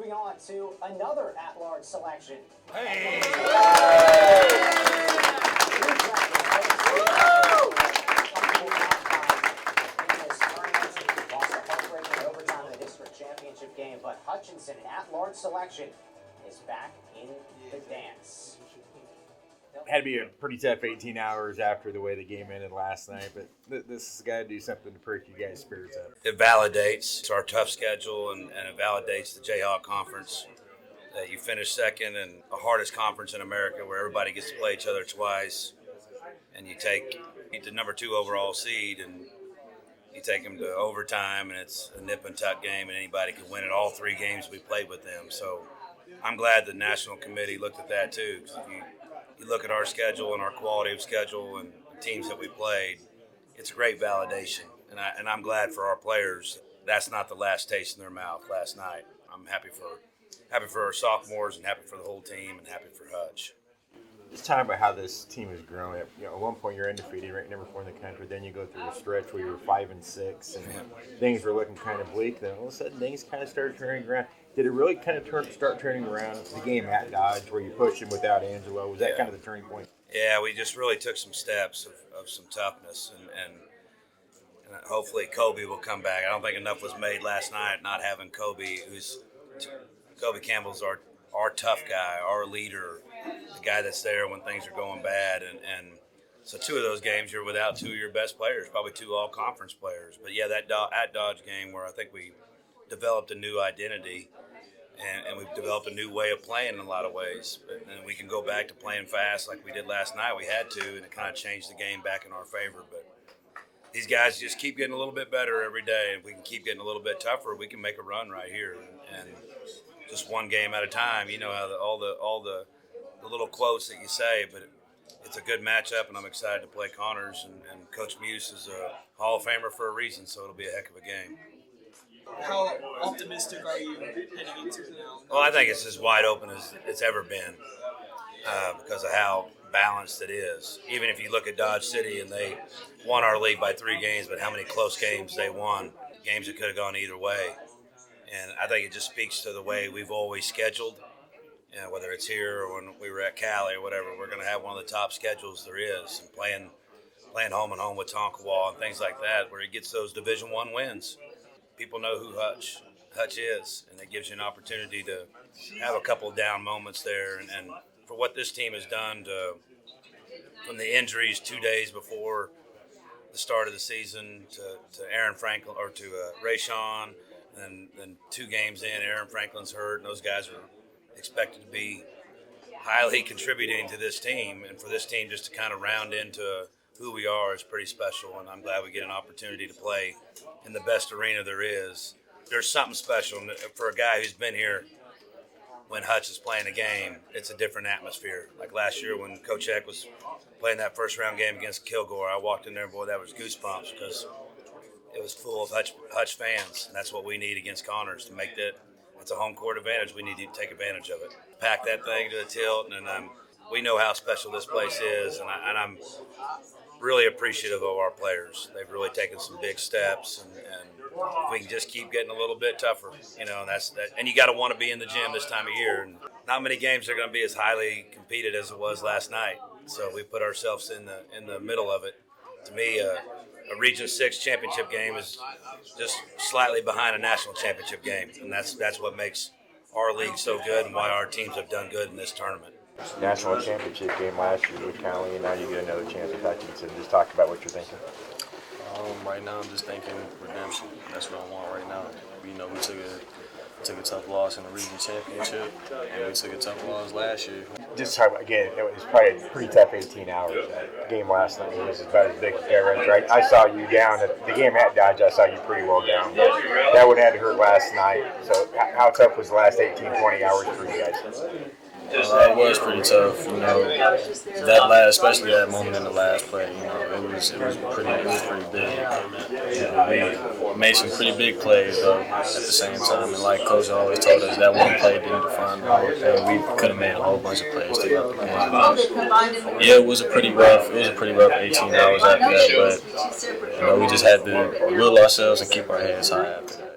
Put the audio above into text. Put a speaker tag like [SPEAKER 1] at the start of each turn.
[SPEAKER 1] moving on to another at-large selection.
[SPEAKER 2] Hey!
[SPEAKER 1] Championship game, but Hutchinson, at-large selection, is back in the dance.
[SPEAKER 3] Had to be a pretty tough 18 hours after the way the game ended last night, but this has got to do something to perk you guys' spirits up.
[SPEAKER 2] It validates our tough schedule, and it validates the Jayhawk Conference. That you finish second in the hardest conference in America where everybody gets to play each other twice, and you take the number 2 overall seed and you take them to overtime, and it's a nip and tuck game, and anybody can win it. All 3 games we played with them. So I'm glad the National Committee looked at that too. Because if you look at our schedule and our quality of schedule and the teams that we played, it's a great validation. And I'm glad for our players. That's not the last taste in their mouth last night. I'm happy for our sophomores and happy for the whole team and happy for Hutch.
[SPEAKER 3] Just talking about how this team has grown. At one point you're undefeated, ranked number 4 in the country. Then you go through a stretch where you were 5-6, and things were looking kind of bleak. Then all of a sudden things kind of started turning around. Did it really kind of start turning around? The game at Dodge, where you pushed him without Angelo, was that kind of the turning point?
[SPEAKER 2] Yeah, we just really took some steps of some toughness, and hopefully Kobe will come back. I don't think enough was made last night not having Kobe. Kobe Campbell's our tough guy, our leader, the guy that's there when things are going bad. And so 2 of those games, you're without 2 of your best players, probably 2 all-conference players. But, yeah, that at Dodge game where I think we developed a new identity and we've developed a new way of playing in a lot of ways. And we can go back to playing fast like we did last night. We had to, and it kind of changed the game back in our favor. But these guys just keep getting a little bit better every day. If we can keep getting a little bit tougher, we can make a run right here. And just one game at a time. You know how all the little quotes that you say, but it's a good matchup, and I'm excited to play Connors. And Coach Muse is a Hall of Famer for a reason, so it'll be a heck of a game.
[SPEAKER 4] How optimistic are you heading into it now?
[SPEAKER 2] Well, I think it's as wide open as it's ever been because of how balanced it is. Even if you look at Dodge City, and they won our league by 3 games, but how many close games they won, games that could have gone either way. And I think it just speaks to the way we've always scheduled, whether it's here or when we were at Cali or whatever. We're going to have one of the top schedules there is, and playing home and home with Tonkawa and things like that, where he gets those Division I wins. People know who Hutch is, and it gives you an opportunity to have a couple of down moments there. And for what this team has done from the injuries 2 days before the start of the season to Aaron Franklin or to Rayshawn. And then 2 games in, Aaron Franklin's hurt, and those guys are expected to be highly contributing to this team. And for this team just to kind of round into who we are is pretty special, and I'm glad we get an opportunity to play in the best arena there is. There's something special for a guy who's been here when Hutch is playing a game. It's a different atmosphere. Like last year when Coach Eck was playing that first-round game against Kilgore, I walked in there, boy, that was goosebumps because it was full of Hutch fans, and that's what we need against Connors to make that. It's a home court advantage. We need to take advantage of it. Pack that thing to the tilt, and we know how special this place is, and I'm really appreciative of our players. They've really taken some big steps, and if we can just keep getting a little bit tougher, and that's that. And you got to want to be in the gym this time of year, and not many games are going to be as highly competed as it was last night. So we put ourselves in the middle of it. To me, a Region 6 championship game is just slightly behind a national championship game, and that's what makes our league so good and why our teams have done good in this tournament.
[SPEAKER 3] National championship game last year with Cali, and now you get another chance with Hutchinson. Just talk about what you're thinking.
[SPEAKER 5] Right now, I'm just thinking redemption. That's what I want right now. We took a tough loss in the region championship, and we took a tough loss last year.
[SPEAKER 3] Just talk about, again, it was probably a pretty tough 18 hours. That game last night was about as big as ever. Right? I saw you down at the game at Dodge. I saw you pretty well down. But that would have had to hurt last night. So how tough was the last 18, 20 hours for you guys?
[SPEAKER 5] It was pretty tough, especially that moment in the last play. It was pretty big. We made some pretty big plays though at the same time, and like Coach always told us, that one play didn't define the whole thing. We could have made a whole bunch of plays throughout the game. Yeah, it was a pretty rough 18 hours after that, but we just had to will ourselves and keep our heads high after that.